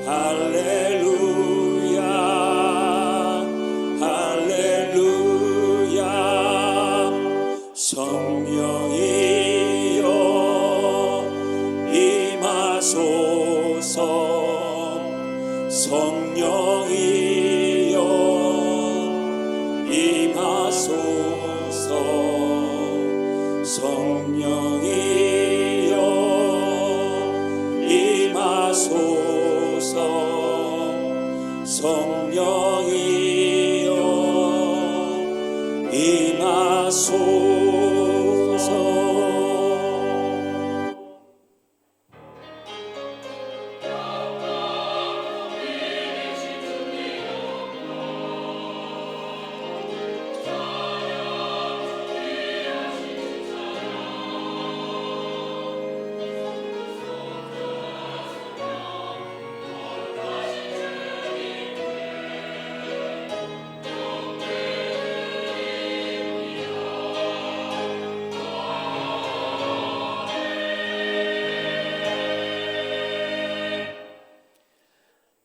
할렐루야 할렐루야 성령이여 임하소서 성령이여 임하소서 성령이여 임하소서 성령이여 임하소서.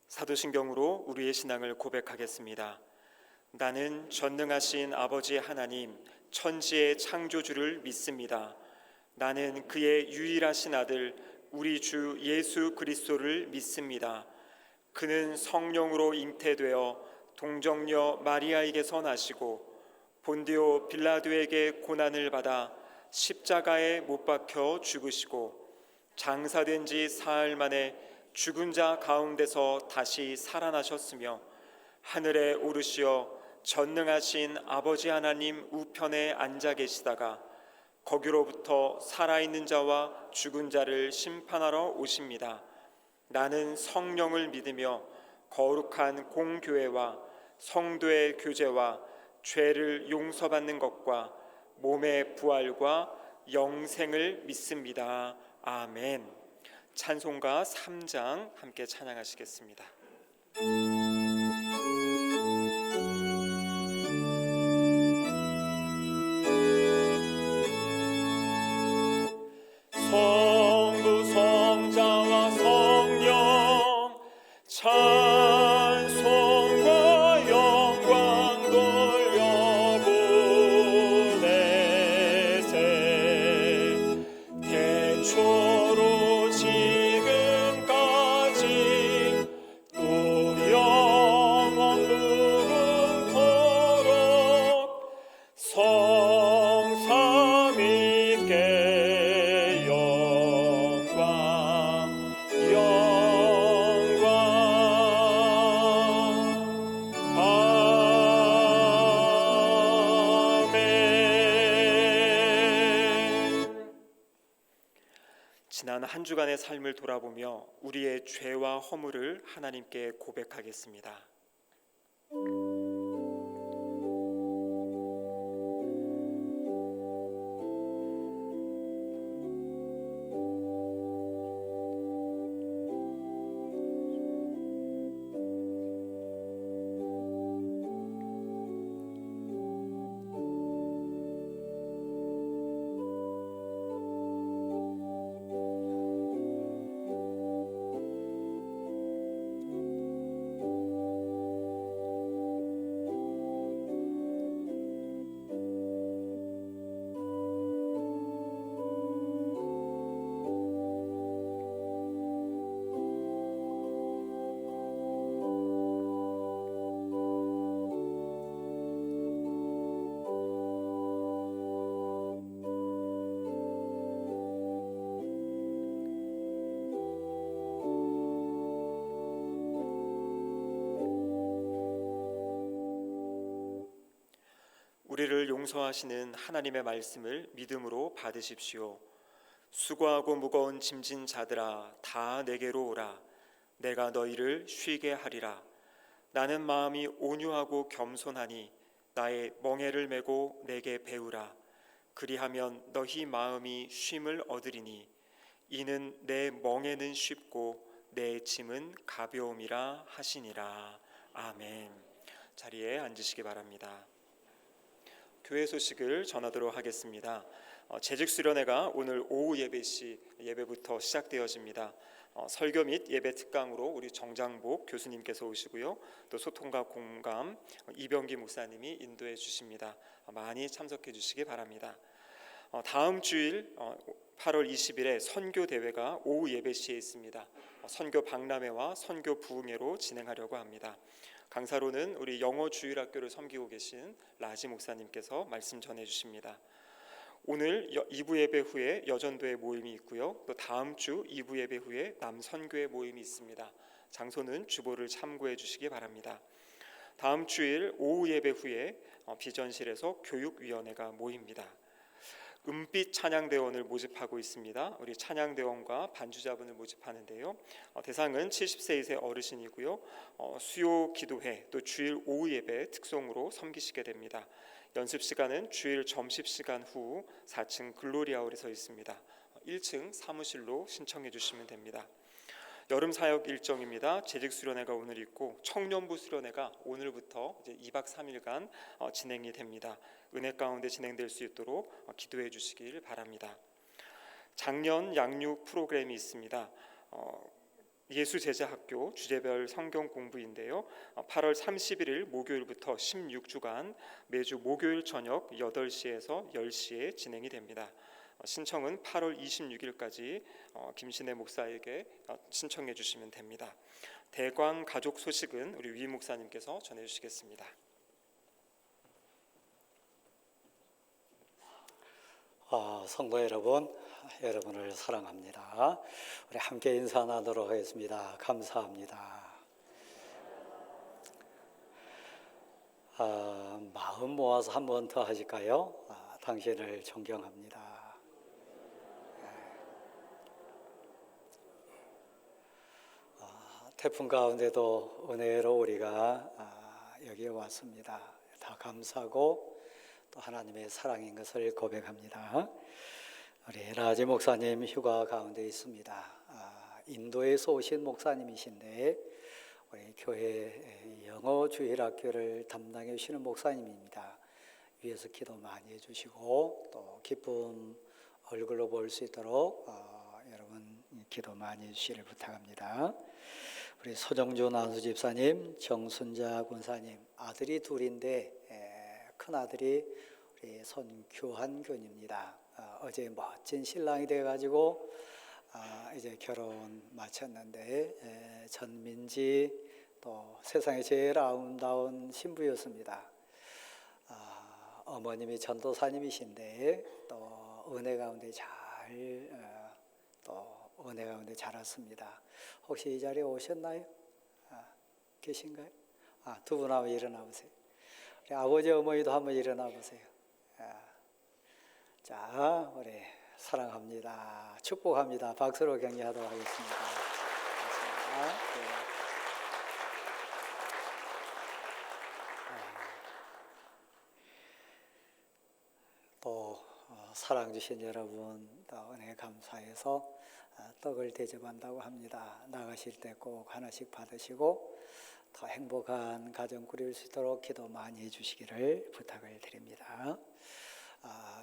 사도신경으로 우리의 신앙을 고백하겠습니다. 나는 전능하신 아버지 하나님 천지의 창조주를 믿습니다. 나는 그의 유일하신 아들 우리 주 예수 그리스도를 믿습니다. 그는 성령으로 잉태되어 동정녀 마리아에게서 나시고 본디오 빌라도에게 고난을 받아 십자가에 못 박혀 죽으시고 장사된 지 사흘 만에 죽은 자 가운데서 다시 살아나셨으며 하늘에 오르시어 전능하신 아버지 하나님 우편에 앉아 계시다가 거기로부터 살아있는 자와 죽은 자를 심판하러 오십니다. 나는 성령을 믿으며 거룩한 공교회와 성도의 교제와 죄를 용서받는 것과 몸의 부활과 영생을 믿습니다. 아멘. 찬송가 3장 함께 찬양하시겠습니다. 성부 성자와 성령 찬송과 영광 돌려보내세 태초로 지금까지 또 영원 무궁토록 성삼위께 영광 아멘. 지난 한 주간의 삶을 돌아보며 우리의 죄와 허물을 하나님께 고백하겠습니다. 우리를 용서하시는 하나님의 말씀을 믿음으로 받으십시오. 수고하고 무거운 짐진 자들아 다 내게로 오라. 내가 너희를 쉬게 하리라. 나는 마음이 온유하고 겸손하니 나의 멍에를 메고 내게 배우라. 그리하면 너희 마음이 쉼을 얻으리니 이는 내 멍에는 쉽고 내 짐은 가벼움이라 하시니라. 아멘. 자리에 앉으시기 바랍니다. 교회 소식을 전하도록 하겠습니다. 재직수련회가 오늘 오후 예배부터 시작되어집니다. 설교 및 예배 특강으로 우리 정장복 교수님께서 오시고요. 또 소통과 공감 이병기 목사님이 인도해 주십니다. 많이 참석해 주시기 바랍니다. 다음 주일 8월 20일에 선교 대회가 오후 예배 시에 있습니다. 선교 박람회와 선교 부흥회로 진행하려고 합니다. 강사로는 우리 영어 주일학교를 섬기고 계신 라지 목사님께서 말씀 전해 주십니다. 오늘 2부 예배 후에 여전도의 모임이 있고요. 또 다음 주 2부 예배 후에 남선교의 모임이 있습니다. 장소는 주보를 참고해 주시기 바랍니다. 다음 주일 오후 예배 후에 비전실에서 교육위원회가 모입니다. 은빛 찬양대원을 모집하고 있습니다. 우리 찬양대원과 반주자분을 모집하는데요. 대상은 70세 이상 어르신이고요. 수요 기도회 또 주일 오후 예배 특송으로 섬기시게 됩니다. 연습 시간은 주일 점심시간 후 4층 글로리아홀에서 있습니다. 1층 사무실로 신청해 주시면 됩니다. 여름 사역 일정입니다. 재직 수련회가 오늘 있고 청년부 수련회가 오늘부터 이제 2박 3일간 진행이 됩니다. 은혜 가운데 진행될 수 있도록 기도해 주시길 바랍니다. 작년 양육 프로그램이 있습니다. 예수제자학교 주제별 성경 공부인데요. 8월 31일 목요일부터 16주간 매주 목요일 저녁 8시에서 10시에 진행이 됩니다. 신청은 8월 26일까지 김신혜 목사에게 신청해 주시면 됩니다. 대광 가족 소식은 우리 위 목사님께서 전해 주시겠습니다. 성도 여러분, 여러분을 사랑합니다. 우리 함께 인사 나누도록 하겠습니다. 감사합니다. 마음 모아서 한 번 더 하실까요? 당신을 존경합니다. 태풍 가운데도 은혜로 우리가 여기에 왔습니다. 다 감사하고 또 하나님의 사랑인 것을 고백합니다. 우리 라지 목사님 휴가 가운데 있습니다. 인도에서 오신 목사님이신데 우리 교회 영어 주일학교를 담당해 주시는 목사님입니다. 위에서 기도 많이 해주시고 또 기쁨 얼굴로 볼 수 있도록 여러분 기도 많이 해주시기를 부탁합니다. 우리 소정주 나수 집사님, 정순자 군사님 아들이 둘인데 큰 아들이 우리 손규환 교입니다. 어제 멋진 신랑이 돼가지고 이제 결혼 마쳤는데 전민지 또 세상에 제일 아름다운 신부였습니다. 어머님이 전도사님이신데 또 은혜 가운데 은혜 가운데 자랐습니다. 혹시 이 자리에 오셨나요? 계신가요? 두 분 한번 일어나 보세요. 우리 아버지 어머니도 한번 일어나 보세요. 자, 우리 사랑합니다. 축복합니다. 박수로 격려하도록 하겠습니다. 고맙습니다. 또 사랑 주신 여러분 또 은혜 감사해서 떡을 대접한다고 합니다. 나가실 때 꼭 하나씩 받으시고 더 행복한 가정 꾸릴 수 있도록 기도 많이 해주시기를 부탁을 드립니다.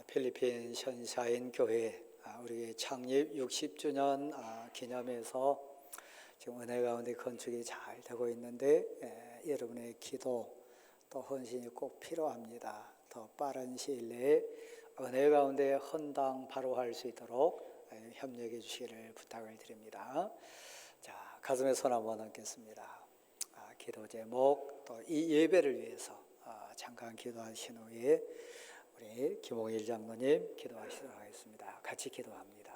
필리핀 션샤인 교회 우리 창립 60주년 기념해서 지금 은혜 가운데 건축이 잘 되고 있는데 여러분의 기도 또 헌신이 꼭 필요합니다. 더 빠른 시일 내에 은혜 가운데 헌당 바로 할 수 있도록 협력해 주시기를 부탁을 드립니다. 자, 가슴에 손 한번 얹겠습니다. 기도 제목 또 이 예배를 위해서 잠깐 기도하신 후에 우리 김홍일 장로님 기도하시도록 하겠습니다. 같이 기도합니다.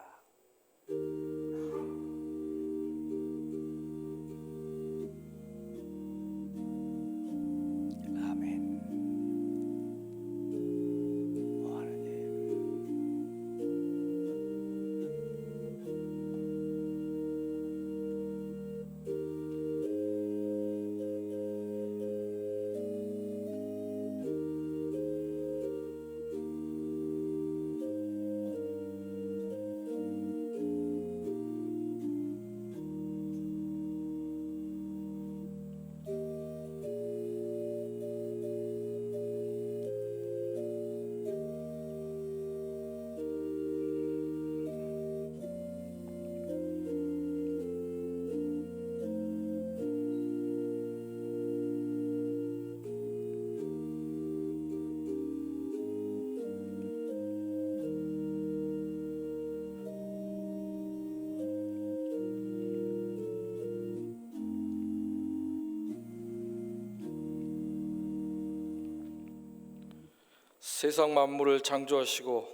세상 만물을 창조하시고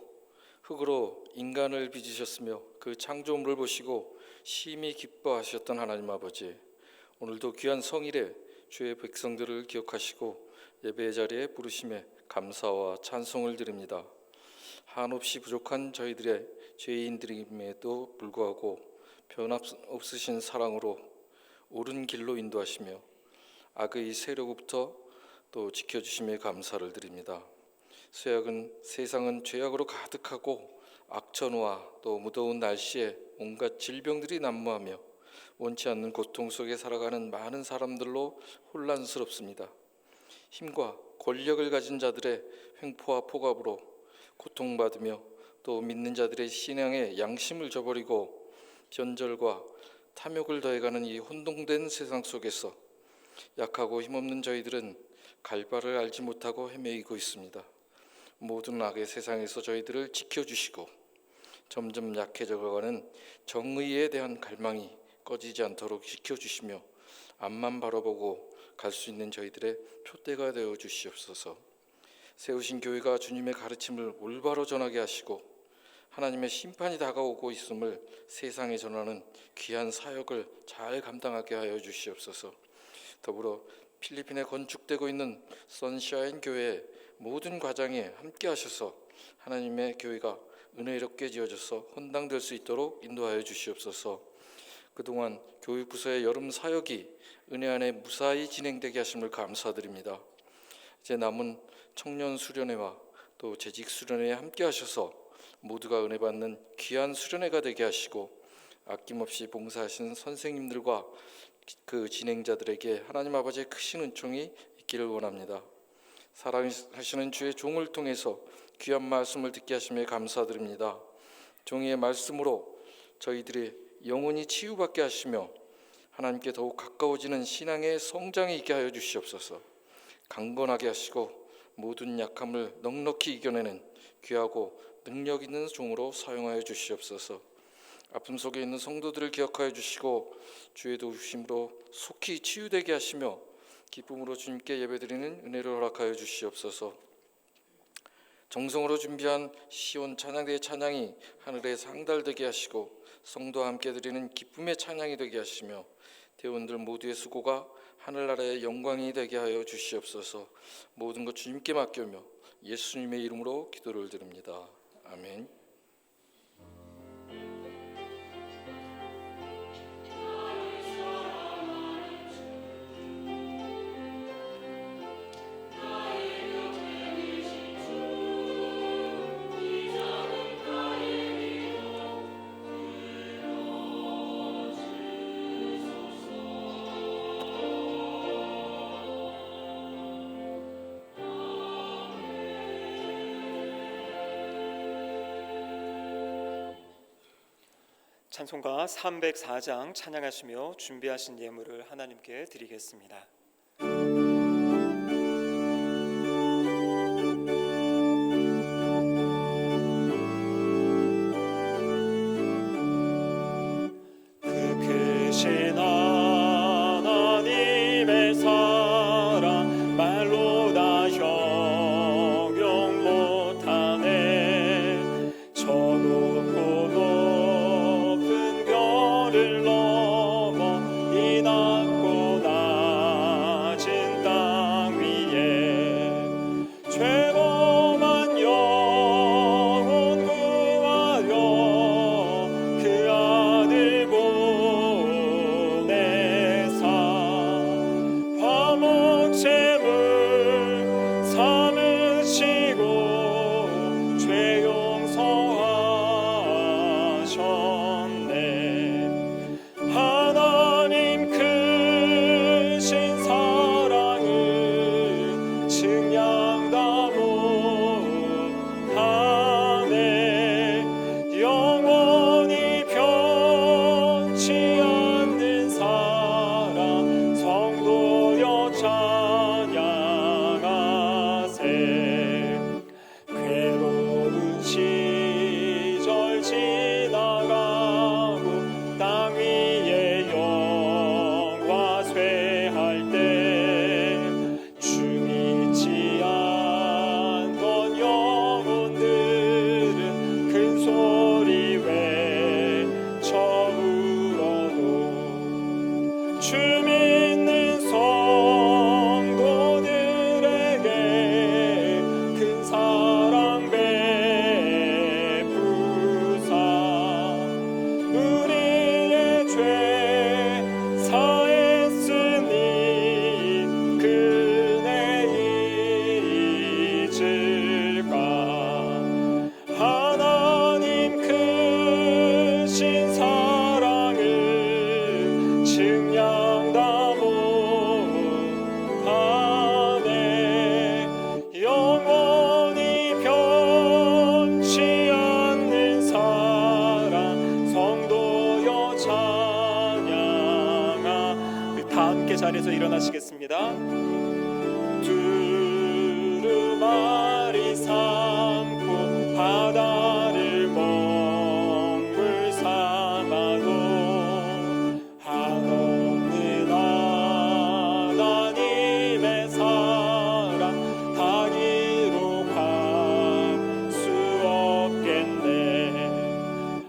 흙으로 인간을 빚으셨으며 그 창조물을 보시고 심히 기뻐하셨던 하나님 아버지, 오늘도 귀한 성일에 주의 백성들을 기억하시고 예배의 자리에 부르심에 감사와 찬송을 드립니다. 한없이 부족한 저희들의 죄인들임에도 불구하고 변함없으신 사랑으로 옳은 길로 인도하시며 악의 세력으로부터 또 지켜주심에 감사를 드립니다. 세상은 죄악으로 가득하고 악천후와 또 무더운 날씨에 온갖 질병들이 난무하며 원치 않는 고통 속에 살아가는 많은 사람들로 혼란스럽습니다. 힘과 권력을 가진 자들의 횡포와 폭압으로 고통받으며 또 믿는 자들의 신앙의 양심을 저버리고 변절과 탐욕을 더해가는 이 혼동된 세상 속에서 약하고 힘없는 저희들은 갈 바를 알지 못하고 헤매이고 있습니다. 모든 악의 세상에서 저희들을 지켜주시고 점점 약해져가는 정의에 대한 갈망이 꺼지지 않도록 지켜주시며 앞만 바라보고 갈 수 있는 저희들의 표대가 되어 주시옵소서. 세우신 교회가 주님의 가르침을 올바로 전하게 하시고 하나님의 심판이 다가오고 있음을 세상에 전하는 귀한 사역을 잘 감당하게 하여 주시옵소서. 더불어 필리핀에 건축되고 있는 선샤인 교회의 모든 과정에 함께 하셔서 하나님의 교회가 은혜롭게 지어져서 헌당될 수 있도록 인도하여 주시옵소서. 그동안 교육부서의 여름 사역이 은혜 안에 무사히 진행되게 하심을 감사드립니다. 이제 남은 청년 수련회와 또 재직 수련회에 함께 하셔서 모두가 은혜 받는 귀한 수련회가 되게 하시고 아낌없이 봉사하신 선생님들과 그 진행자들에게 하나님 아버지의 크신 은총이 있기를 원합니다. 사랑하시는 주의 종을 통해서 귀한 말씀을 듣게 하심에 감사드립니다. 종이의 말씀으로 저희들이 영혼이 치유받게 하시며 하나님께 더욱 가까워지는 신앙의 성장이 있게 하여 주시옵소서. 강건하게 하시고 모든 약함을 넉넉히 이겨내는 귀하고 능력 있는 종으로 사용하여 주시옵소서. 아픔 속에 있는 성도들을 기억하여 주시고 주의 도우심으로 속히 치유되게 하시며 기쁨으로 주님께 예배드리는 은혜를 허락하여 주시옵소서. 정성으로 준비한 시온 찬양대의 찬양이 하늘에 상달되게 하시고 성도와 함께 드리는 기쁨의 찬양이 되게 하시며 대원들 모두의 수고가 하늘나라의 영광이 되게 하여 주시옵소서. 모든 것 주님께 맡겨며 예수님의 이름으로 기도를 드립니다. 아멘. 찬송가 304장 찬양하시며 준비하신 예물을 하나님께 드리겠습니다. 그 크신 하나님의 사랑 말로 다 형용 못하네. 저 높고 높은 별을 넘어 이 낮고 믿는 성도들에게 큰 사랑 베푸사 우리의 죄 사했으니 그네 잊을까 하나님 크신 사랑을 증량다 못하네 영원히 변치 않는 사랑 성도여 찬양하 우리 다 함께 자리에서 일어나시겠습니다. 두루마리 삼고 바다를 먹물 삼아도 한없는 하나님의 사랑 다 기록할 수 없겠네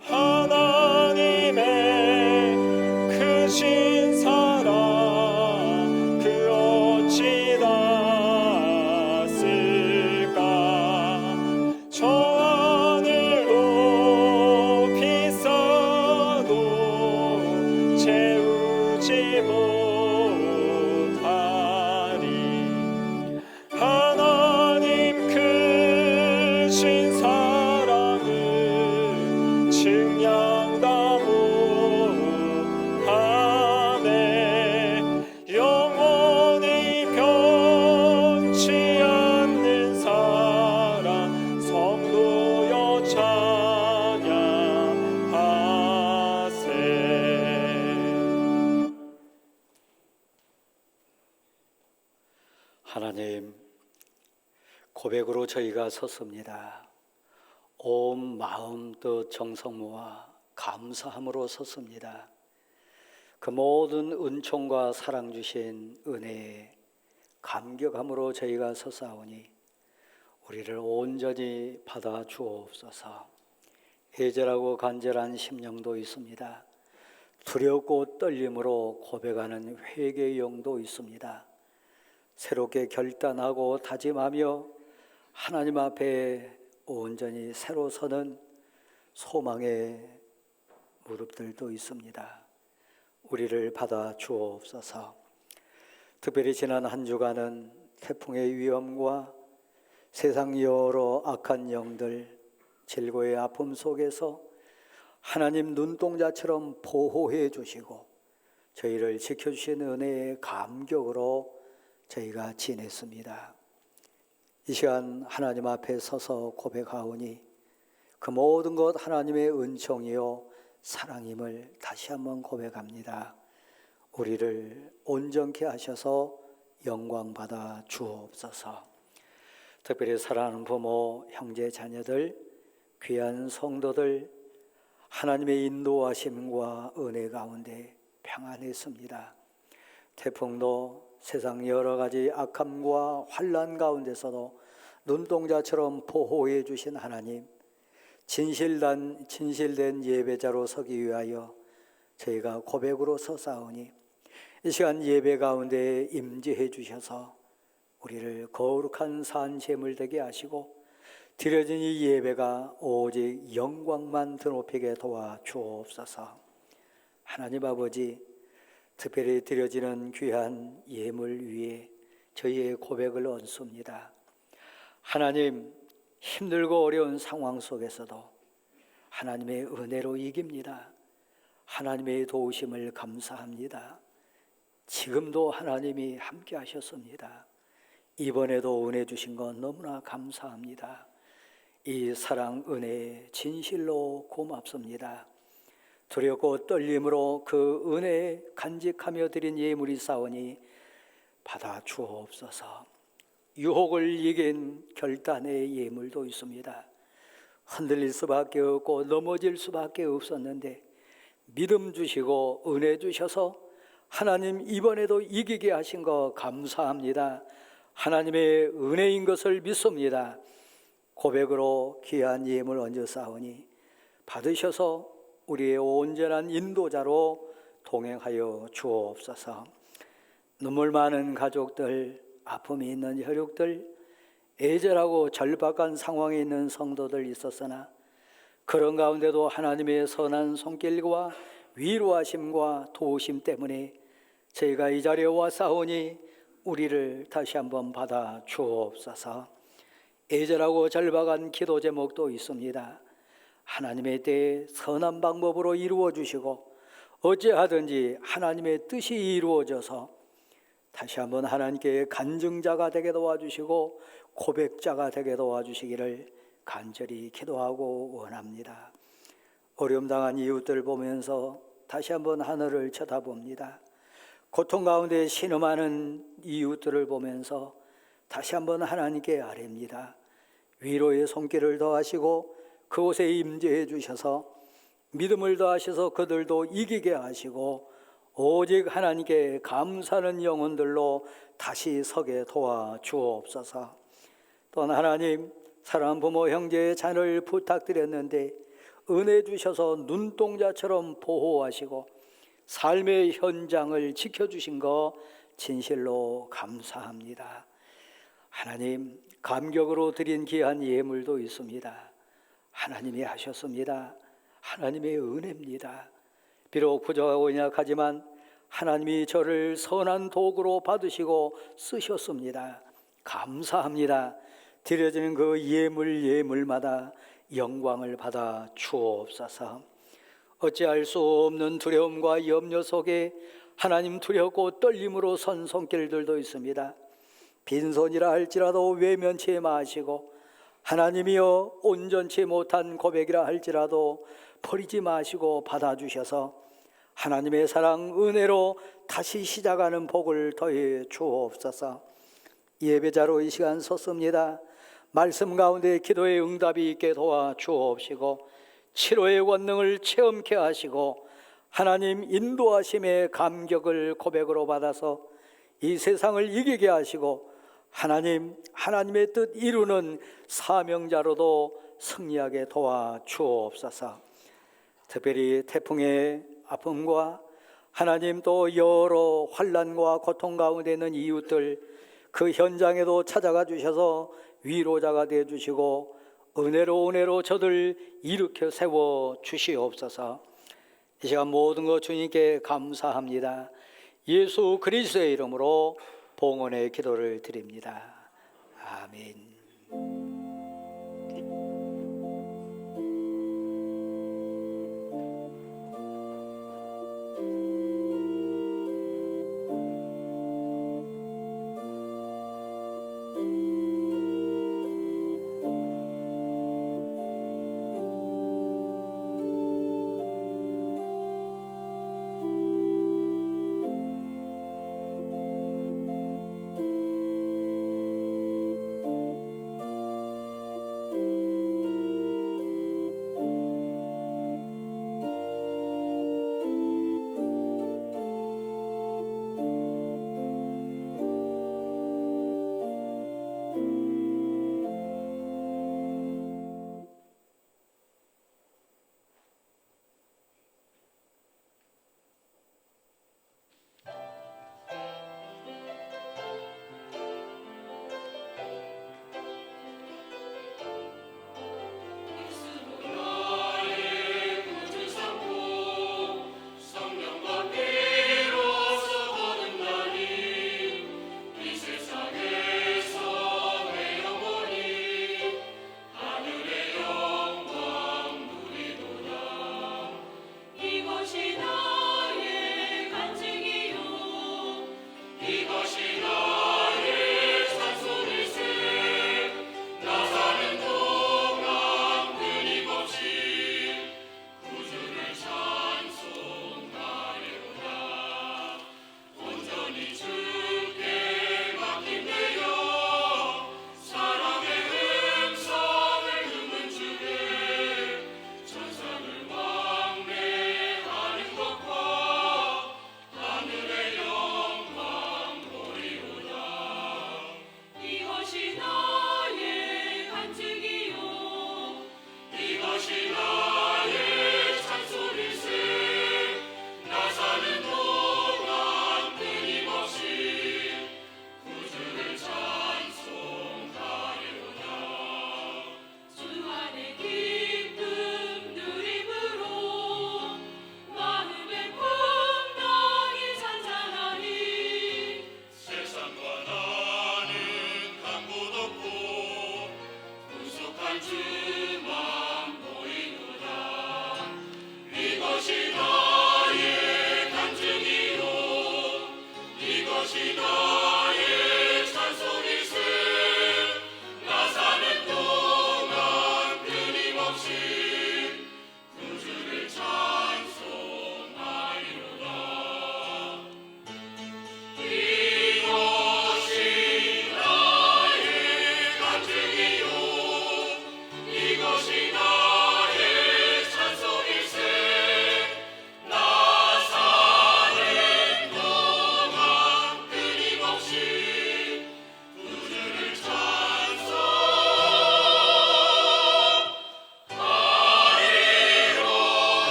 하나님의 크신 사랑 그 어찌 닿았을까 저 하늘 높이 쌓아도 채우지 못하리 하나님 크신 사랑을 증량다 못하네 영원히 변치 않는 사랑 성도여 찬양하세 하나님, 고백으로 저희가 섰습니다. 온 마음 뜻 정성 모아 감사함으로 섰습니다. 그 모든 은총과 사랑 주신 은혜에 감격함으로 저희가 섰사오니 우리를 온전히 받아 주옵소서. 애절하고 간절한 심령도 있습니다. 두렵고 떨림으로 고백하는 회개의 영도 있습니다. 새롭게 결단하고 다짐하며 하나님 앞에 온전히 새로 서는 소망의 무릎들도 있습니다. 우리를 받아 주옵소서. 특별히 지난 한 주간은 태풍의 위험과 세상 여러 악한 영들, 질고의 아픔 속에서 하나님 눈동자처럼 보호해 주시고 저희를 지켜주신 은혜의 감격으로 저희가 지냈습니다. 이 시간 하나님 앞에 서서 고백하오니 그 모든 것 하나님의 은총이요 사랑임을 다시 한번 고백합니다. 우리를 온전케 하셔서 영광 받아 주옵소서. 특별히 사랑하는 부모, 형제, 자녀들, 귀한 성도들 하나님의 인도하심과 은혜 가운데 평안했습니다. 태풍도 세상 여러 가지 악함과 환난 가운데서도 눈동자처럼 보호해 주신 하나님, 진실된 예배자로 서기 위하여 저희가 고백으로 서사오니 이 시간 예배 가운데 임재해 주셔서 우리를 거룩한 산 제물 되게 하시고 드려진 이 예배가 오직 영광만 드높이게 도와 주옵소서. 하나님 아버지, 특별히 드려지는 귀한 예물 위에 저희의 고백을 얹습니다. 하나님, 힘들고 어려운 상황 속에서도 하나님의 은혜로 이깁니다. 하나님의 도우심을 감사합니다. 지금도 하나님이 함께 하셨습니다. 이번에도 은혜 주신 것 너무나 감사합니다. 이 사랑 은혜에 진실로 고맙습니다. 두렵고 떨림으로 그 은혜에 간직하며 드린 예물이 싸우니 받아 주옵소서. 유혹을 이긴 결단의 예물도 있습니다. 흔들릴 수밖에 없고 넘어질 수밖에 없었는데 믿음 주시고 은혜 주셔서 하나님 이번에도 이기게 하신 거 감사합니다. 하나님의 은혜인 것을 믿습니다. 고백으로 귀한 예물 얹어 싸우니 받으셔서 우리의 온전한 인도자로 동행하여 주옵소서. 눈물 많은 가족들, 아픔이 있는 혈육들, 애절하고 절박한 상황에 있는 성도들 있었으나 그런 가운데도 하나님의 선한 손길과 위로하심과 도우심 때문에 저희가 이 자리에 왔사오니 우리를 다시 한번 받아 주옵소서. 애절하고 절박한 기도 제목도 있습니다. 하나님의 때에 선한 방법으로 이루어 주시고 어찌하든지 하나님의 뜻이 이루어져서 다시 한번 하나님께 간증자가 되게 도와주시고 고백자가 되게 도와주시기를 간절히 기도하고 원합니다. 어려움 당한 이웃들을 보면서 다시 한번 하늘을 쳐다봅니다. 고통 가운데 신음하는 이웃들을 보면서 다시 한번 하나님께 아뢰입니다. 위로의 손길을 더하시고 그곳에 임재해 주셔서 믿음을 더하셔서 그들도 이기게 하시고 오직 하나님께 감사하는 영혼들로 다시 서게 도와주옵소서. 또한 하나님, 사랑하는 부모 형제의 자녀를 부탁드렸는데 은혜 주셔서 눈동자처럼 보호하시고 삶의 현장을 지켜주신 거 진실로 감사합니다. 하나님, 감격으로 드린 귀한 예물도 있습니다. 하나님이 하셨습니다. 하나님의 은혜입니다. 비록 부족하고 연약하지만 하나님이 저를 선한 도구로 받으시고 쓰셨습니다. 감사합니다. 드려지는 그 예물마다 영광을 받아 주옵소서. 어찌할 수 없는 두려움과 염려 속에 하나님 두렵고 떨림으로 선 손길들도 있습니다. 빈손이라 할지라도 외면치 마시고 하나님이여 온전치 못한 고백이라 할지라도 버리지 마시고 받아주셔서 하나님의 사랑 은혜로 다시 시작하는 복을 더해 주옵소서. 예배자로 이 시간 섰습니다. 말씀 가운데 기도의 응답이 있게 도와주옵시고 치료의 권능을 체험케 하시고 하나님 인도하심의 감격을 고백으로 받아서 이 세상을 이기게 하시고 하나님의 뜻 이루는 사명자로도 승리하게 도와주옵소서. 특별히 태풍의 아픔과 하나님 또 여러 환난과 고통 가운데 있는 이웃들 그 현장에도 찾아가 주셔서 위로자가 되어 주시고 은혜로 저들 일으켜 세워 주시옵소서. 이 시간 모든 것 주님께 감사합니다. 예수 그리스도의 이름으로 봉헌의 기도를 드립니다. 아멘.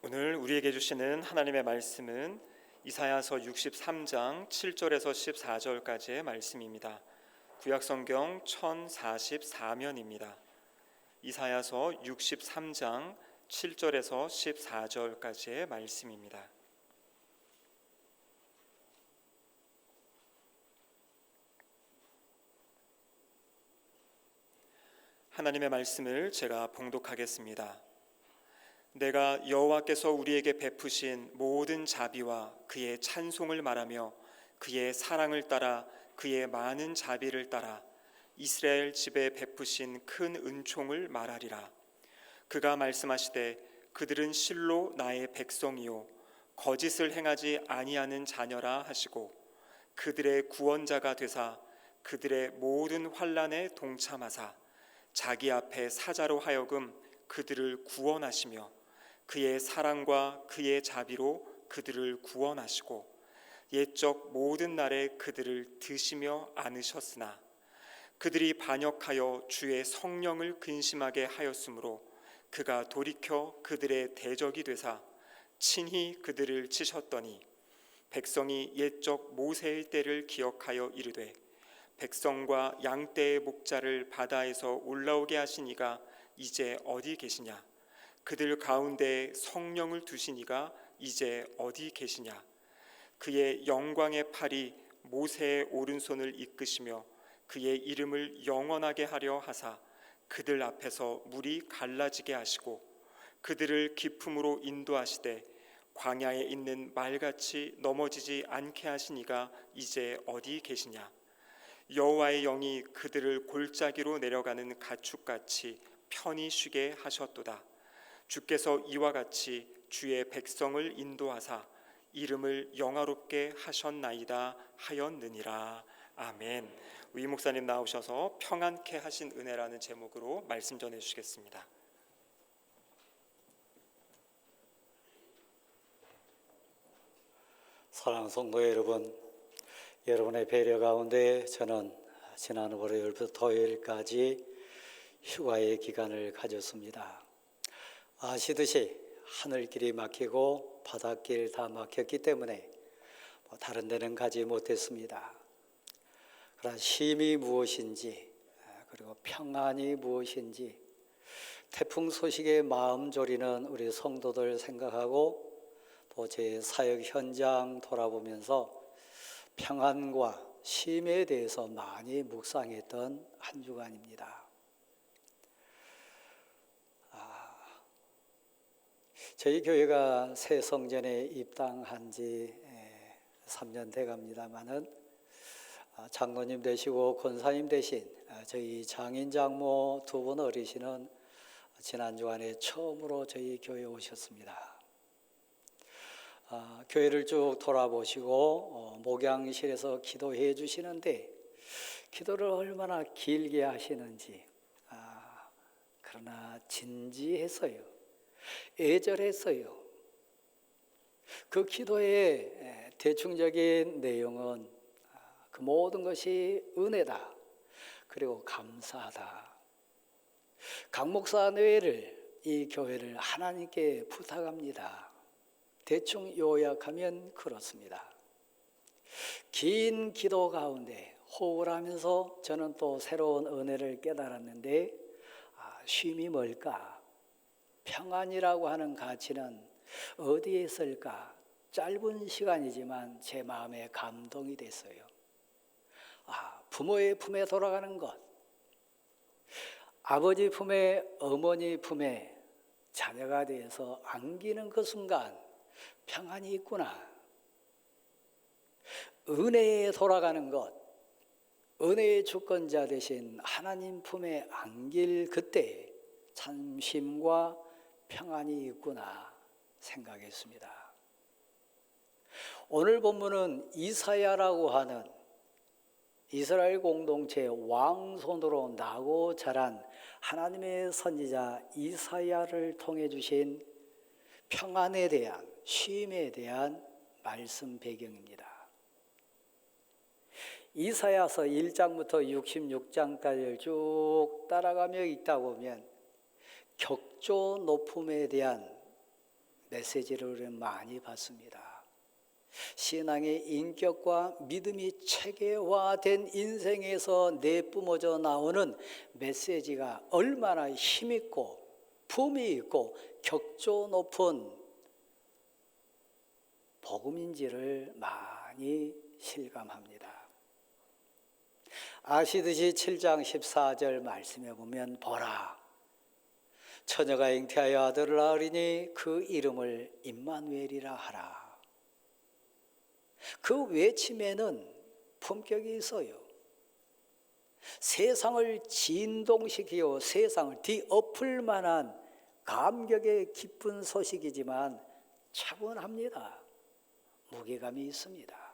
오늘 우리에게 주시는 하나님의 말씀은 이사야서 63장 7절에서 14절까지의 말씀입니다. 구약성경 1044면입니다. 이사야서 63장 7절에서 14절까지의 말씀입니다. 하나님의 말씀을 제가 봉독하겠습니다. 내가 여호와께서 우리에게 베푸신 모든 자비와 그의 찬송을 말하며 그의 사랑을 따라 그의 많은 자비를 따라 이스라엘 집에 베푸신 큰 은총을 말하리라. 그가 말씀하시되 그들은 실로 나의 백성이요 거짓을 행하지 아니하는 자녀라 하시고 그들의 구원자가 되사 그들의 모든 환난에 동참하사 자기 앞에 사자로 하여금 그들을 구원하시며 그의 사랑과 그의 자비로 그들을 구원하시고 옛적 모든 날에 그들을 드시며 안으셨으나 그들이 반역하여 주의 성령을 근심하게 하였으므로 그가 돌이켜 그들의 대적이 되사 친히 그들을 치셨더니 백성이 옛적 모세의 때를 기억하여 이르되 백성과 양떼의 목자를 바다에서 올라오게 하신 이가 이제 어디 계시냐? 그들 가운데 성령을 두신 이가 이제 어디 계시냐? 그의 영광의 팔이 모세의 오른손을 이끄시며 그의 이름을 영원하게 하려 하사 그들 앞에서 물이 갈라지게 하시고 그들을 깊음으로 인도하시되 광야에 있는 말같이 넘어지지 않게 하신 이가 이제 어디 계시냐? 여호와의 영이 그들을 골짜기로 내려가는 가축같이 편히 쉬게 하셨도다. 주께서 이와 같이 주의 백성을 인도하사 이름을 영화롭게 하셨나이다 하였느니라. 아멘. 위 목사님 나오셔서 평안케 하신 은혜라는 제목으로 말씀 전해 주시겠습니다. 사랑하는 성도 여러분, 여러분의 배려 가운데 저는 지난 월요일부터 토요일까지 휴가의 기간을 가졌습니다. 아시듯이 하늘길이 막히고 바닷길 다 막혔기 때문에 다른 데는 가지 못했습니다. 그러나 쉼이 무엇인지 그리고 평안이 무엇인지 태풍 소식에 마음 졸이는 우리 성도들 생각하고 또 제 사역 현장 돌아보면서 평안과 쉼에 대해서 많이 묵상했던 한 주간입니다. 저희 교회가 새 성전에 입당한 지 3년 돼갑니다마는 장로님 되시고 권사님 되신 저희 장인 장모 두 분 어르신은 지난 주간에 처음으로 저희 교회에 오셨습니다. 교회를 쭉 돌아보시고 목양실에서 기도해 주시는데 기도를 얼마나 길게 하시는지 그러나 진지했어요. 애절했어요. 그 기도의 대충적인 내용은 그 모든 것이 은혜다. 그리고 감사하다. 강 목사 뇌를 이 교회를 하나님께 부탁합니다. 대충 요약하면 그렇습니다. 긴 기도 가운데 호흡을 하면서 저는 또 새로운 은혜를 깨달았는데 쉼이 뭘까? 평안이라고 하는 가치는 어디에 있을까? 짧은 시간이지만 제 마음에 감동이 됐어요. 부모의 품에 돌아가는 것, 아버지 품에, 어머니 품에 자녀가 되어서 안기는 그 순간 평안이 있구나. 은혜에 돌아가는 것, 은혜의 주권자 되신 하나님 품에 안길 그때 참 쉼과 평안이 있구나 생각했습니다. 오늘 본문은 이사야라고 하는 이스라엘 공동체의 왕손으로 나고 자란 하나님의 선지자 이사야를 통해 주신 평안에 대한, 쉼에 대한 말씀 배경입니다. 이사야서 1장부터 66장까지를 쭉 따라가며 읽다 보면 격조 높음에 대한 메시지를 우리는 많이 받습니다. 신앙의 인격과 믿음이 체계화된 인생에서 내뿜어져 나오는 메시지가 얼마나 힘있고 품이 있고 격조 높은 복음인지를 많이 실감합니다. 아시듯이 7장 14절 말씀에 보면 보라, 처녀가 잉태하여 아들을 낳으리니 그 이름을 임마누엘이라 하라. 그 외침에는 품격이 있어요. 세상을 진동시키고 세상을 뒤엎을 만한 감격의 기쁜 소식이지만 차분합니다. 무게감이 있습니다.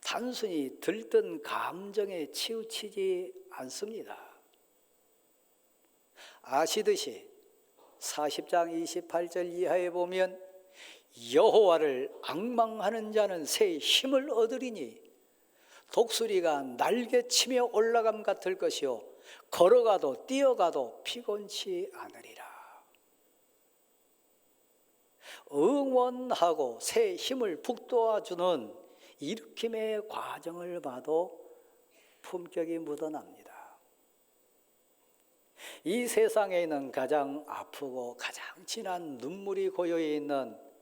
단순히 들뜬 감정에 치우치지 않습니다. 아시듯이 40장 28절 이하에 보면 여호와를 앙망하는 자는 새 힘을 얻으리니 독수리가 날개치며 올라감 같을 것이요 걸어가도 뛰어가도 피곤치 않으리라. 응원하고 새 힘을 북돋아주는 일으킴의 과정을 봐도 품격이 묻어납니다. 이 세상에 있는 가장 아프고 가장 진한 눈물이 고여있는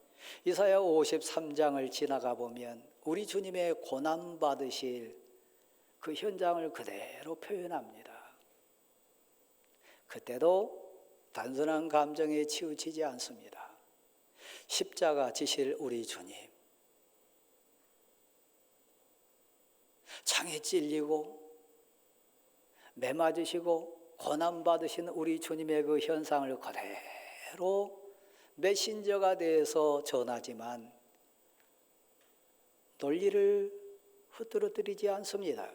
이사야 53장을 지나가 보면 우리 주님의 고난받으실 그 현장을 그대로 표현합니다. 그때도 단순한 감정에 치우치지 않습니다. 십자가 지실 우리 주님, 창에 찔리고 매 맞으시고 고난받으신 우리 주님의 그 현상을 그대로 메신저가 되어서 전하지만 논리를 흐트러뜨리지 않습니다.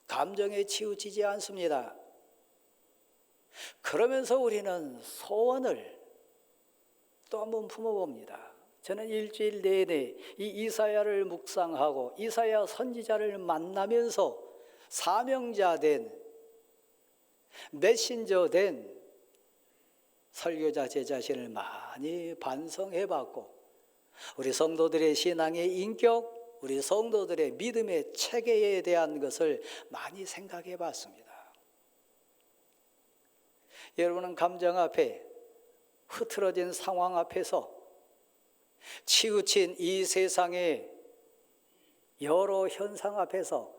감정에 치우치지 않습니다. 그러면서 우리는 소원을 또 한번 품어봅니다. 저는 일주일 내내 이 이사야를 묵상하고 이사야 선지자를 만나면서 사명자된, 메신저된 설교자 제 자신을 많이 반성해봤고 우리 성도들의 신앙의 인격, 우리 성도들의 믿음의 체계에 대한 것을 많이 생각해봤습니다. 여러분은 감정 앞에, 흐트러진 상황 앞에서, 치우친 이 세상의 여러 현상 앞에서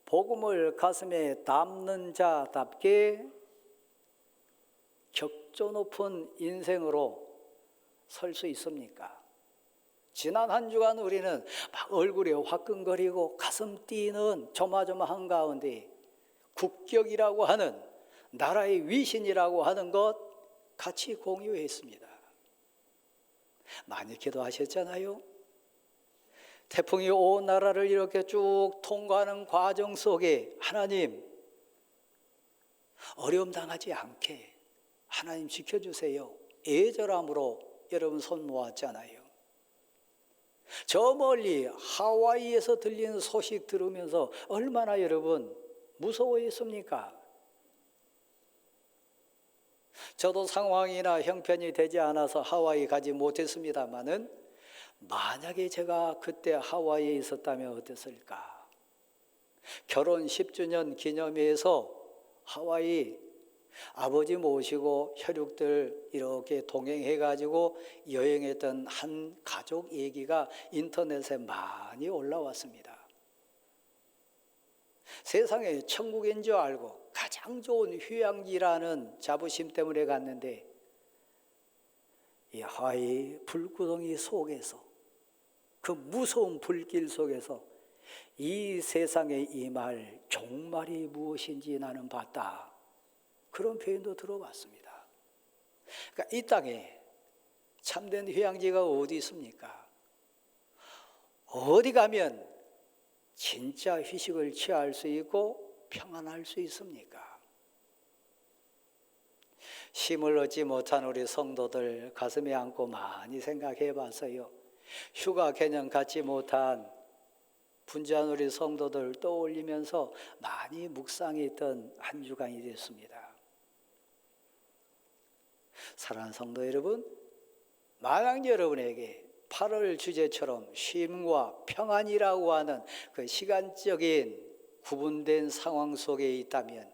복음을 가슴에 담는 자답게 격조 높은 인생으로 설 수 있습니까? 지난 한 주간 우리는 막 얼굴이 화끈거리고 가슴 뛰는 조마조마한 가운데 국격이라고 하는, 나라의 위신이라고 하는 것 같이 공유했습니다. 많이 기도하셨잖아요. 태풍이 온 나라를 이렇게 쭉 통과하는 과정 속에 하나님, 어려움 당하지 않게 하나님 지켜주세요. 애절함으로 여러분 손 모았잖아요. 저 멀리 하와이에서 들리는 소식 들으면서 얼마나 여러분 무서워했습니까? 저도 상황이나 형편이 되지 않아서 하와이 가지 못했습니다마는 만약에 제가 그때 하와이에 있었다면 어땠을까? 결혼 10주년 기념회에서 하와이 아버지 모시고 혈육들 이렇게 동행해가지고 여행했던 한 가족 얘기가 인터넷에 많이 올라왔습니다. 세상에 천국인 줄 알고 가장 좋은 휴양지라는 자부심 때문에 갔는데 이 하이 불구덩이 속에서 그 무서운 불길 속에서 이 세상에 임할 종말이 무엇인지 나는 봤다. 그런 표현도 들어봤습니다. 그러니까 이 땅에 참된 휴양지가 어디 있습니까? 어디 가면 진짜 휴식을 취할 수 있고 평안할 수 있습니까? 쉼을 얻지 못한 우리 성도들 가슴에 안고 많이 생각해 봤어요. 휴가 개념 갖지 못한 분주한 우리 성도들 떠올리면서 많이 묵상했던 한 주간이 됐습니다. 사랑하는 성도 여러분, 만약 여러분에게 8월 주제처럼 쉼과 평안이라고 하는 그 시간적인 구분된 상황 속에 있다면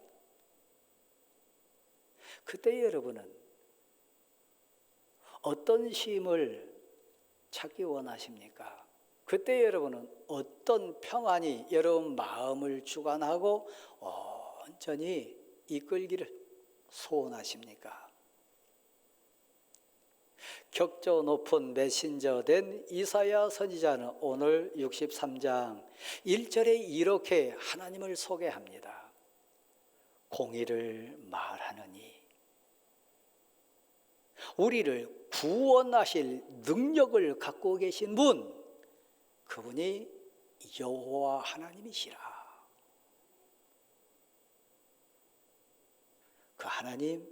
그때 여러분은 어떤 쉼을 찾기 원하십니까? 그때 여러분은 어떤 평안이 여러분 마음을 주관하고 온전히 이끌기를 소원하십니까? 격조 높은 메신저 된 이사야 선지자는 오늘 63장 1절에 이렇게 하나님을 소개합니다. 공의를 말하느니 우리를 구원하실 능력을 갖고 계신 분, 그분이 여호와 하나님이시라. 그 하나님,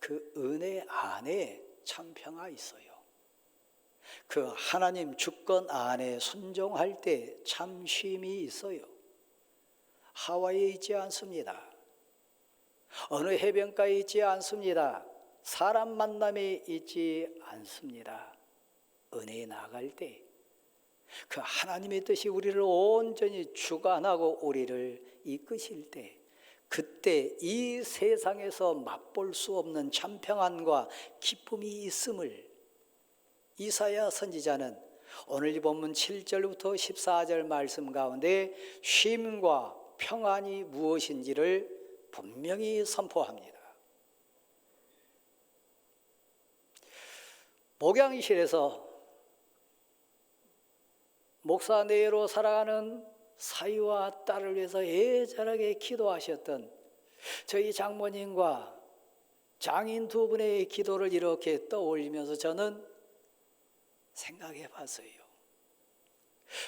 그 은혜 안에 참 평화 있어요. 그 하나님 주권 안에 순종할 때 참 쉼이 있어요. 하와이에 있지 않습니다. 어느 해변가에 있지 않습니다. 사람 만남에 있지 않습니다. 은혜에 나아갈 때 그 하나님의 뜻이 우리를 온전히 주관하고 우리를 이끄실 때, 그때 이 세상에서 맛볼 수 없는 참 평안과 기쁨이 있음을 이사야 선지자는 오늘 이 본문 7절부터 14절 말씀 가운데 쉼과 평안이 무엇인지를 분명히 선포합니다. 목양실에서 목사 내로 살아가는 사위와 딸을 위해서 애절하게 기도하셨던 저희 장모님과 장인 두 분의 기도를 이렇게 떠올리면서 저는 생각해 봤어요.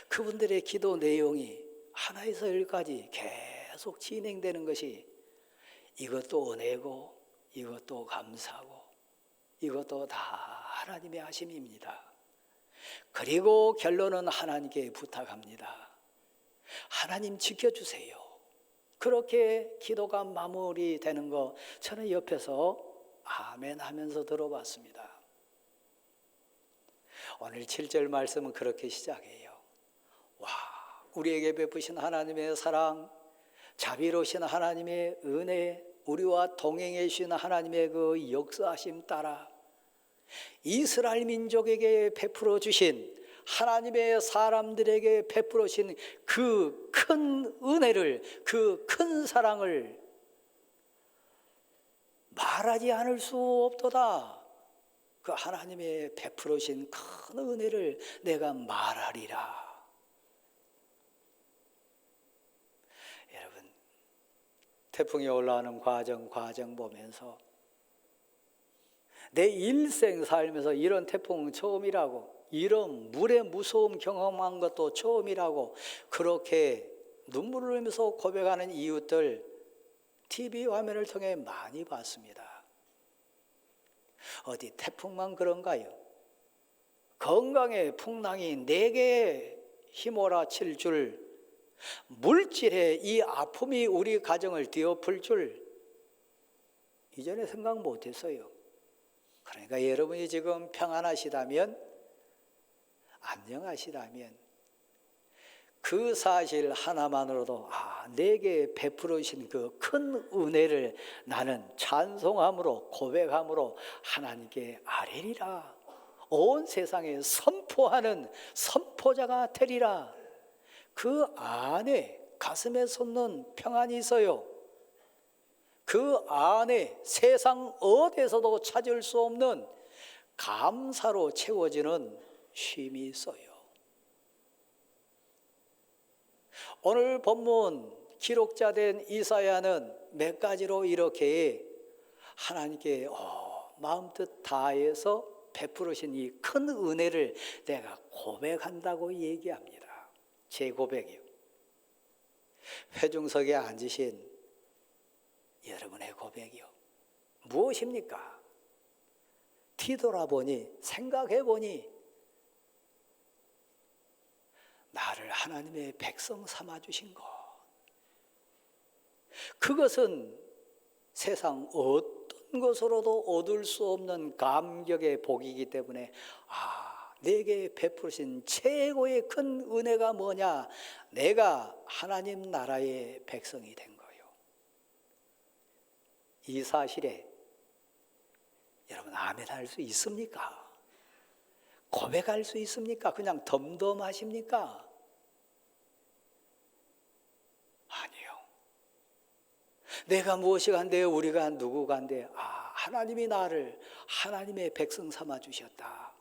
그분들의 기도 내용이 하나에서 열까지 계속 진행되는 것이 이것도 은혜고 이것도 감사고 이것도 다 하나님의 하심입니다. 그리고 결론은 하나님께 부탁합니다. 하나님 지켜주세요. 그렇게 기도가 마무리되는 거 저는 옆에서 아멘 하면서 들어봤습니다. 오늘 7절 말씀은 그렇게 시작해요. 와, 우리에게 베푸신 하나님의 사랑, 자비로우신 하나님의 은혜, 우리와 동행해 주신 하나님의 그 역사하심 따라 이스라엘 민족에게 베풀어 주신 하나님의 사람들에게 베풀어 주신 그 큰 은혜를, 그 큰 사랑을 말하지 않을 수 없도다. 그 하나님의 베풀어 주신 큰 은혜를 내가 말하리라. 여러분, 태풍이 올라오는 과정 보면서 내 일생 살면서 이런 태풍 처음이라고, 이런 물의 무서움 경험한 것도 처음이라고 그렇게 눈물을 흘리면서 고백하는 이웃들 TV 화면을 통해 많이 봤습니다. 어디 태풍만 그런가요? 건강의 풍랑이 내게 휘몰아칠 줄, 물질의 이 아픔이 우리 가정을 뒤엎을 줄 이전에 생각 못했어요. 그러니까 여러분이 지금 평안하시다면, 안녕하시다면 그 사실 하나만으로도 내게 베풀으신 그 큰 은혜를 나는 찬송함으로 고백함으로 하나님께 아뢰리라. 온 세상에 선포하는 선포자가 되리라. 그 안에 가슴에 솟는 평안이 있어요. 그 안에 세상 어디에서도 찾을 수 없는 감사로 채워지는 쉼이 있어요. 오늘 본문 기록자 된 이사야는 몇 가지로 이렇게 하나님께 마음뜻 다해서 베풀으신 이 큰 은혜를 내가 고백한다고 얘기합니다. 제 고백이요. 회중석에 앉으신 여러분의 고백이요. 무엇입니까? 뒤돌아보니, 생각해보니 나를 하나님의 백성 삼아주신 것, 그것은 세상 어떤 것으로도 얻을 수 없는 감격의 복이기 때문에 내게 베푸신 최고의 큰 은혜가 뭐냐? 내가 하나님 나라의 백성이 된 거예요. 이 사실에 여러분 아멘 할 수 있습니까? 고백할 수 있습니까? 그냥 덤덤하십니까? 아니요. 내가 무엇이 간대요? 우리가 누구 간대요? 하나님이 나를 하나님의 백성 삼아 주셨다.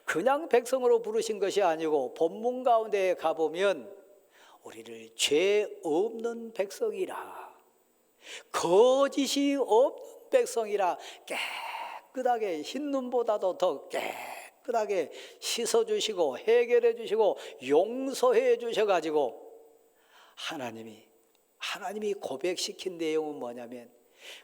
그냥 백성으로 부르신 것이 아니고 본문 가운데 가보면 우리를 죄 없는 백성이라, 거짓이 없는 백성이라 깨끗하게 흰 눈보다도 더 깨끗하게 씻어주시고 해결해 주시고 용서해 주셔가지고 하나님이 고백시킨 내용은 뭐냐면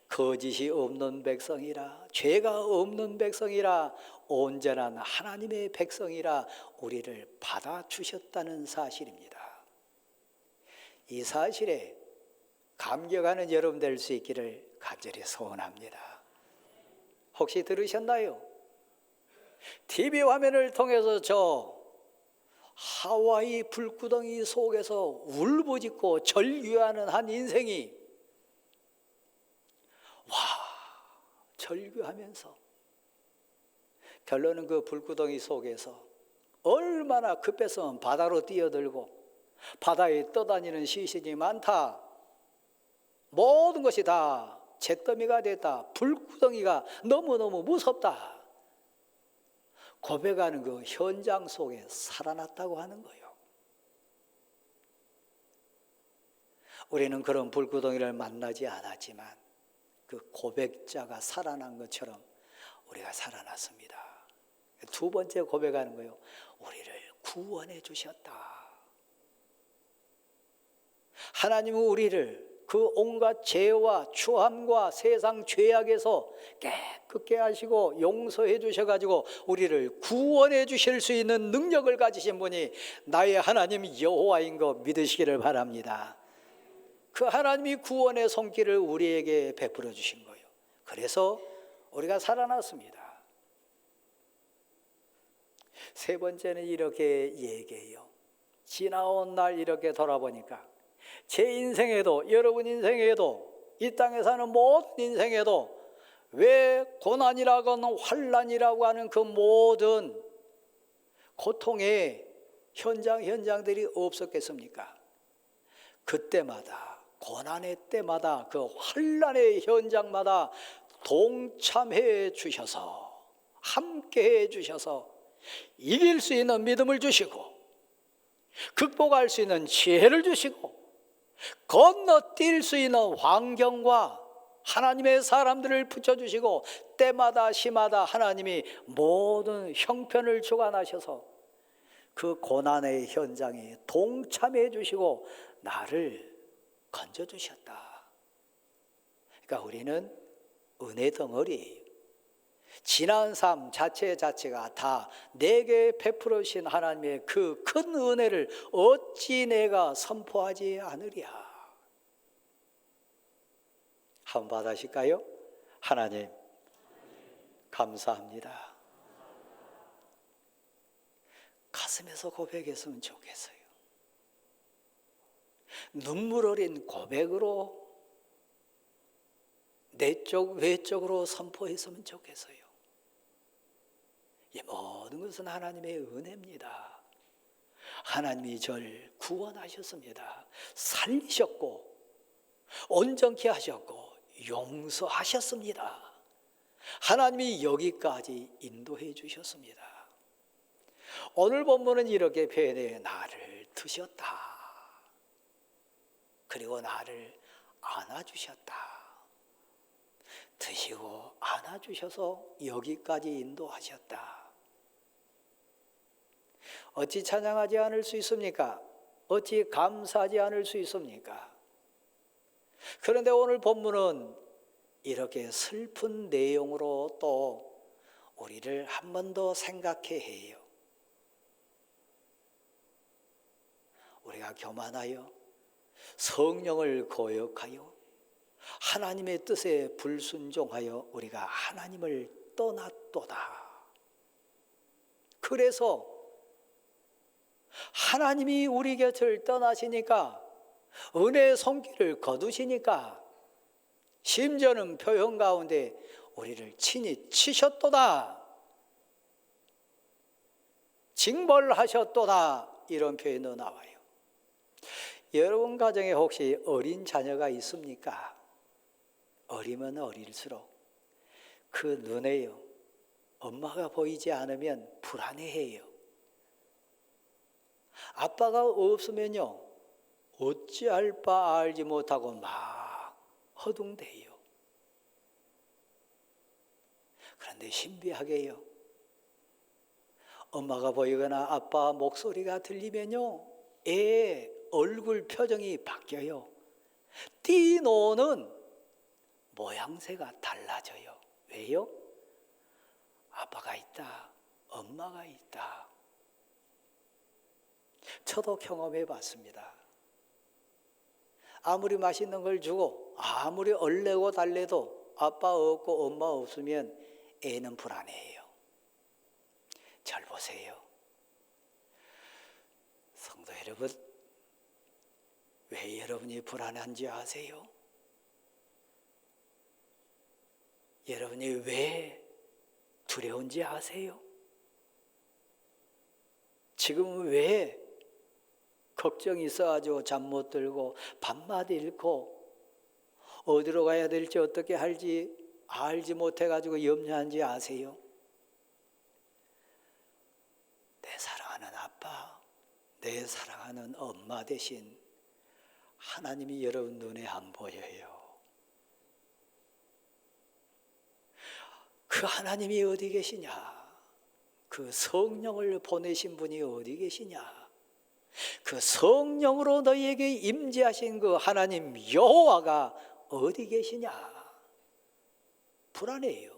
거짓이 없는 백성이라, 죄가 없는 백성이라, 온전한 하나님의 백성이라 우리를 받아주셨다는 사실입니다. 이 사실에 감격하는 여러분 될 수 있기를 간절히 소원합니다. 혹시 들으셨나요? TV 화면을 통해서 저 하와이 불구덩이 속에서 울부짖고 절규하는 한 인생이 절규하면서 결론은 그 불구덩이 속에서 얼마나 급했으면 바다로 뛰어들고 바다에 떠다니는 시신이 많다, 모든 것이 다 잿더미가 됐다, 불구덩이가 너무너무 무섭다 고백하는 그 현장 속에 살아났다고 하는 거예요. 우리는 그런 불구덩이를 만나지 않았지만 그 고백자가 살아난 것처럼 우리가 살아났습니다. 두 번째 고백하는 거예요. 우리를 구원해 주셨다. 하나님은 우리를 그 온갖 죄와 추함과 세상 죄악에서 깨끗게 하시고 용서해 주셔가지고 우리를 구원해 주실 수 있는 능력을 가지신 분이 나의 하나님 여호와인 거 믿으시기를 바랍니다. 그 하나님이 구원의 손길을 우리에게 베풀어 주신 거예요. 그래서 우리가 살아났습니다. 세 번째는 이렇게 얘기해요. 지나온 날 이렇게 돌아보니까 제 인생에도 여러분 인생에도 이 땅에 사는 모든 인생에도 왜 고난이라거나 환난이라고 하는 그 모든 고통의 현장들이 없었겠습니까? 그때마다 고난의 때마다 그 환난의 현장마다 동참해 주셔서 함께해 주셔서 이길 수 있는 믿음을 주시고 극복할 수 있는 지혜를 주시고 건너뛸 수 있는 환경과 하나님의 사람들을 붙여주시고 때마다 시마다 하나님이 모든 형편을 주관하셔서 그 고난의 현장에 동참해 주시고 나를 건져주셨다. 그러니까 우리는 은혜 덩어리, 지난 삶 자체가 다 내게 베풀어 주신 하나님의 그 큰 은혜를 어찌 내가 선포하지 않으랴. 한번 받으실까요? 하나님 감사합니다. 가슴에서 고백했으면 좋겠어요. 눈물 어린 고백으로 내적 외적으로 선포했으면 좋겠어요. 이 모든 것은 하나님의 은혜입니다. 하나님이 저를 구원하셨습니다. 살리셨고 온전케 하셨고 용서하셨습니다. 하나님이 여기까지 인도해 주셨습니다. 오늘 본문은 이렇게 표현해 나를 드셨다. 그리고 나를 안아주셨다. 드시고 안아주셔서 여기까지 인도하셨다. 어찌 찬양하지 않을 수 있습니까? 어찌 감사하지 않을 수 있습니까? 그런데 오늘 본문은 이렇게 슬픈 내용으로 또 우리를 한 번 더 생각해 해요. 우리가 교만하여 성령을 거역하여 하나님의 뜻에 불순종하여 우리가 하나님을 떠났도다. 그래서 하나님이 우리 곁을 떠나시니까 은혜의 손길을 거두시니까 심지어는 표현 가운데 우리를 친히 치셨도다, 징벌하셨도다, 이런 표현도 나와요. 여러분 가정에 혹시 어린 자녀가 있습니까? 어리면 어릴수록 그 눈에요, 엄마가 보이지 않으면 불안해해요. 아빠가 없으면요, 어찌할 바 알지 못하고 막 허둥대요. 그런데 신비하게요, 엄마가 보이거나 아빠 목소리가 들리면요, 애 얼굴 표정이 바뀌어요. 띠노는 모양새가 달라져요. 왜요? 아빠가 있다, 엄마가 있다. 저도 경험해 봤습니다. 아무리 맛있는 걸 주고 아무리 얼레고 달래도 아빠 없고 엄마 없으면 애는 불안해해요. 잘 보세요. 성도 여러분, 왜 여러분이 불안한지 아세요? 여러분이 왜 두려운지 아세요? 지금 왜 걱정이 있어가지고 잠 못 들고 밤마다 잃고 어디로 가야 될지 어떻게 할지 알지 못해가지고 염려한지 아세요? 내 사랑하는 아빠, 내 사랑하는 엄마 대신 하나님이 여러분 눈에 안 보여요. 그 하나님이 어디 계시냐? 그 성령을 보내신 분이 어디 계시냐? 그 성령으로 너희에게 임재하신 그 하나님 여호와가 어디 계시냐? 불안해요.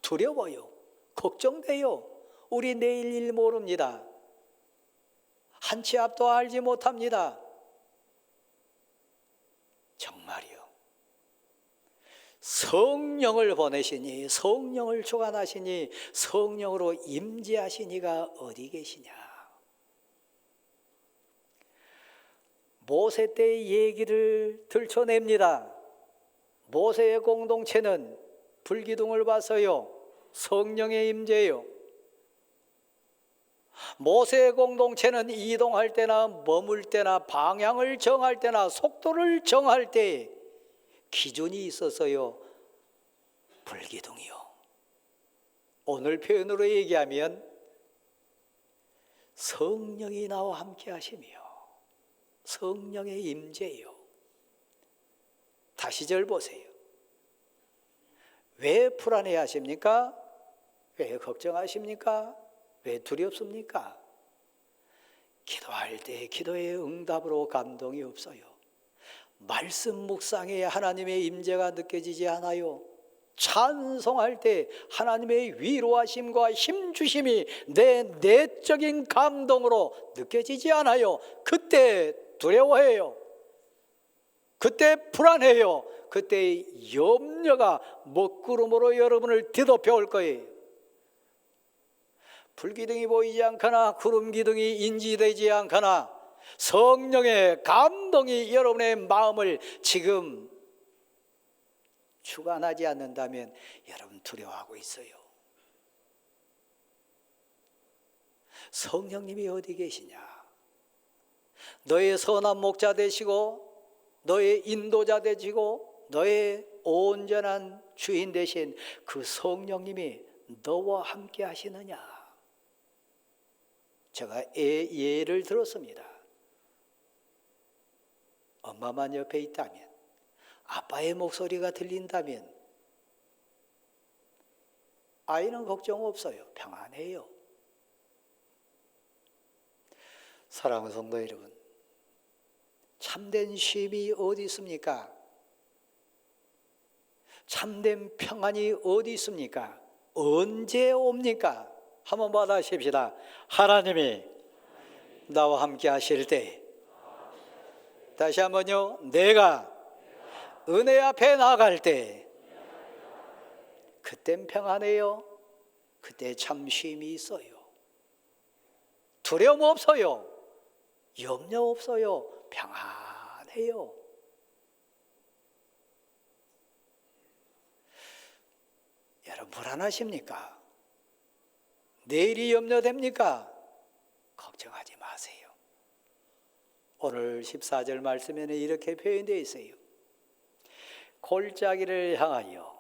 두려워요. 걱정돼요. 우리 내일 일 모릅니다. 한 치 앞도 알지 못합니다. 정말이요. 성령을 보내시니, 성령을 주관하시니, 성령으로 임재하시니가 어디 계시냐? 모세 때의 얘기를 들춰냅니다. 모세의 공동체는 불기둥을 봐서요, 성령의 임재요. 모세의 공동체는 이동할 때나 머물 때나 방향을 정할 때나 속도를 정할 때 기준이 있어서요, 불기둥이요. 오늘 표현으로 얘기하면 성령이 나와 함께 하시며 성령의 임재요. 다시 절 보세요. 왜 불안해 하십니까? 왜 걱정하십니까? 왜 두렵습니까? 기도할 때 기도의 응답으로 감동이 없어요. 말씀 묵상에 하나님의 임재가 느껴지지 않아요. 찬송할 때 하나님의 위로하심과 힘주심이 내 내적인 감동으로 느껴지지 않아요. 그때 두려워해요. 그때 불안해요. 그때 염려가 먹구름으로 여러분을 뒤덮여 올 거예요. 불기둥이 보이지 않거나 구름 기둥이 인지되지 않거나 성령의 감동이 여러분의 마음을 지금 주관하지 않는다면 여러분 두려워하고 있어요. 성령님이 어디 계시냐? 너의 선한 목자 되시고 너의 인도자 되시고 너의 온전한 주인 되신 그 성령님이 너와 함께 하시느냐? 제가 예를 들었습니다. 엄마만 옆에 있다면, 아빠의 목소리가 들린다면 아이는 걱정 없어요. 평안해요. 사랑하는 성도 여러분, 참된 쉼이 어디 있습니까? 참된 평안이 어디 있습니까? 언제 옵니까? 한번 받아십시다. 하나님이 나와 함께 하실 때, 다시 한번요, 내가 은혜 앞에 나아갈 때 그땐 평안해요. 그때 참 쉼이 있어요. 두려움 없어요. 염려 없어요. 평안해요. 여러분 불안하십니까? 내일이 염려됩니까? 걱정하지 마세요. 오늘 14절 말씀에는 이렇게 표현되어 있어요. 골짜기를 향하여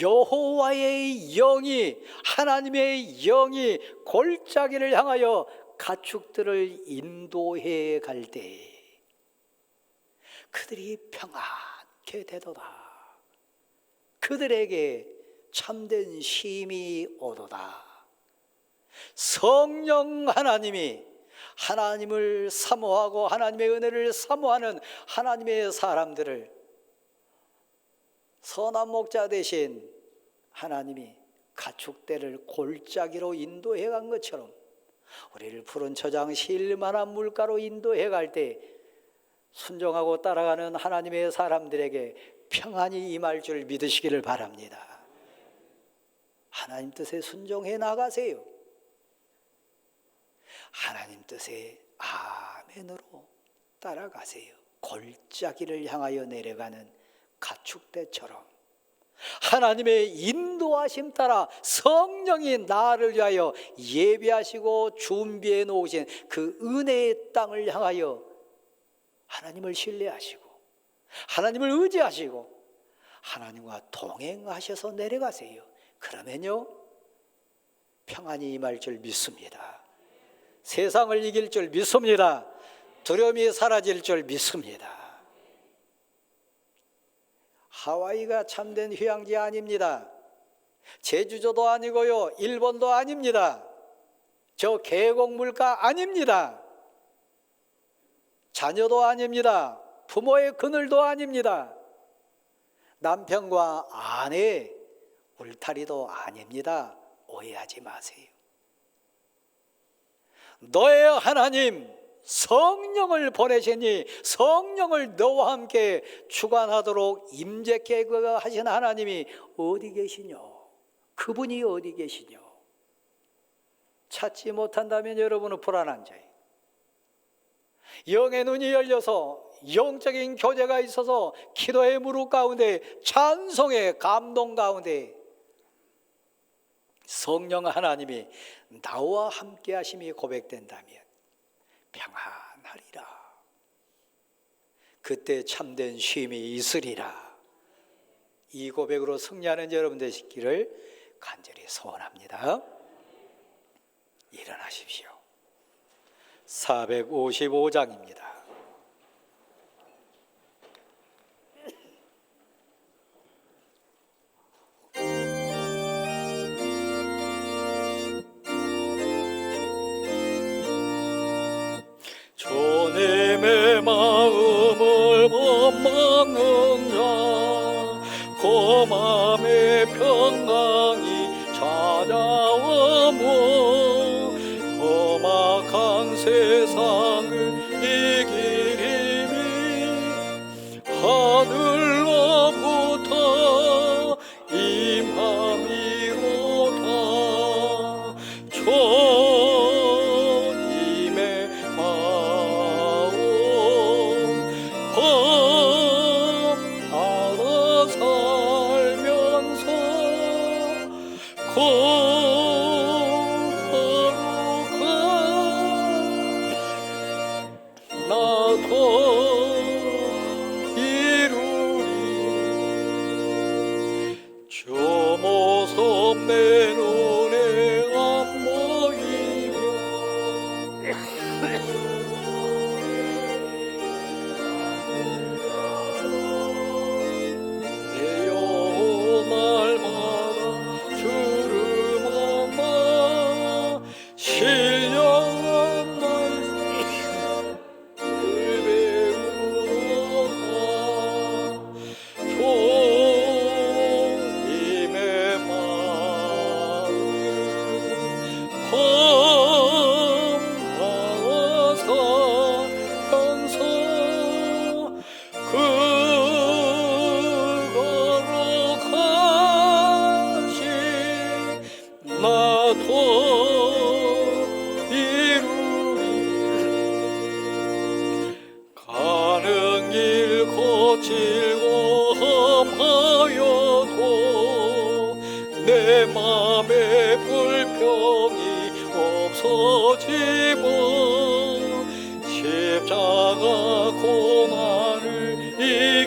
여호와의 영이, 하나님의 영이 골짜기를 향하여 가축들을 인도해 갈 때 그들이 평안케 되도다. 그들에게 참된 쉼이 오도다. 성령 하나님이 하나님을 사모하고 하나님의 은혜를 사모하는 하나님의 사람들을 선한 목자 대신 하나님이 가축대를 골짜기로 인도해 간 것처럼 우리를 푸른 초장 실만한 물가로 인도해 갈 때 순종하고 따라가는 하나님의 사람들에게 평안이 임할 줄 믿으시기를 바랍니다. 하나님 뜻에 순종해 나가세요. 하나님 뜻에 아멘으로 따라가세요. 골짜기를 향하여 내려가는 가축대처럼 하나님의 인도하심 따라 성령이 나를 위하여 예비하시고 준비해 놓으신 그 은혜의 땅을 향하여 하나님을 신뢰하시고 하나님을 의지하시고 하나님과 동행하셔서 내려가세요. 그러면요 평안이 임할 줄 믿습니다. 세상을 이길 줄 믿습니다. 두려움이 사라질 줄 믿습니다. 하와이가 참된 휴양지 아닙니다. 제주도도 아니고요, 일본도 아닙니다. 저 계곡 물가 아닙니다. 자녀도 아닙니다. 부모의 그늘도 아닙니다. 남편과 아내의 울타리도 아닙니다. 오해하지 마세요. 너의 하나님 성령을 보내시니 성령을 너와 함께 주관하도록 임재케 하신 하나님이 어디 계시뇨? 그분이 어디 계시뇨? 찾지 못한다면 여러분은 불안한 자예요. 영의 눈이 열려서 영적인 교제가 있어서 기도의 무릎 가운데 찬송의 감동 가운데 성령 하나님이 나와 함께 하심이 고백된다면 평안하리라. 그때 참된 쉼이 있으리라. 이 고백으로 승리하는 여러분 되시기를 간절히 소원합니다. 일어나십시오. 455장입니다. 주님의 마음을 원망하는 자, 그 마음의 평강이 찾아오며 험악한 세상을 이기 나도 이루리 저 모습 내 눈에 안 보이며 내 영혼 날마다 주름 엄마 신령한 말씀 주님의 마음 범하사 현서 그거로 가시 나도 이루리 가는 길 거칠고 험하여도 내 맘에 불평이 없어지고 십자가 고난을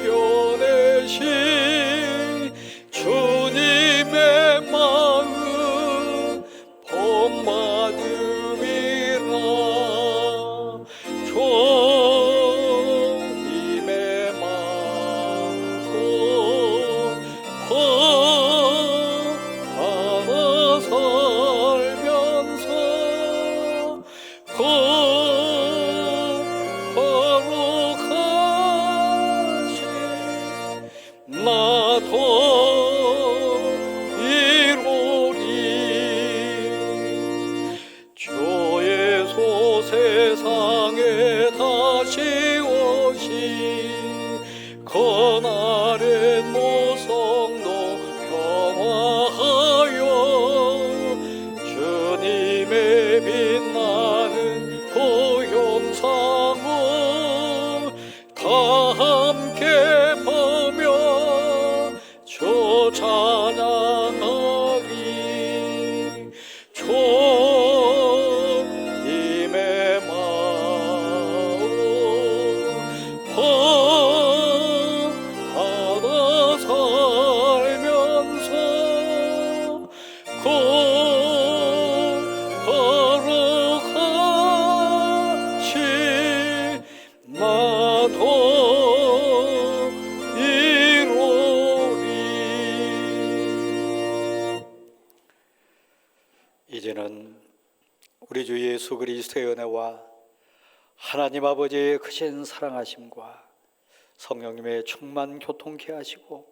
이겨내신 주님의 마음 본받음이라 주님의 마음 하나 살면서 거룩하시 나도 이루리 주예수 세상에 다시 오시 그날엔 모성도 평화하여 주님의 빛나는 그 형상을 다 함께 보며 주 찬양하리 주님의 마음 하나 살면서 거룩하시 나도 이루리. 이제는 우리 주 예수 그리스도의 은혜와 하나님 아버지의 크신 사랑하심과 성령님의 충만 교통케 하시고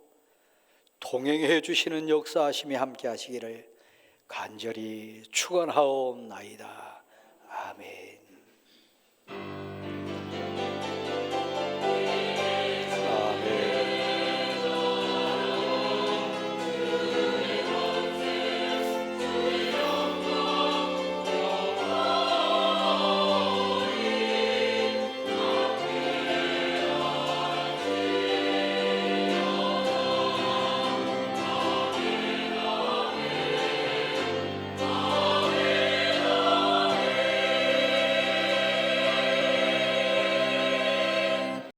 동행해 주시는 역사하심이 함께 하시기를 간절히 축원하옵나이다. 아멘.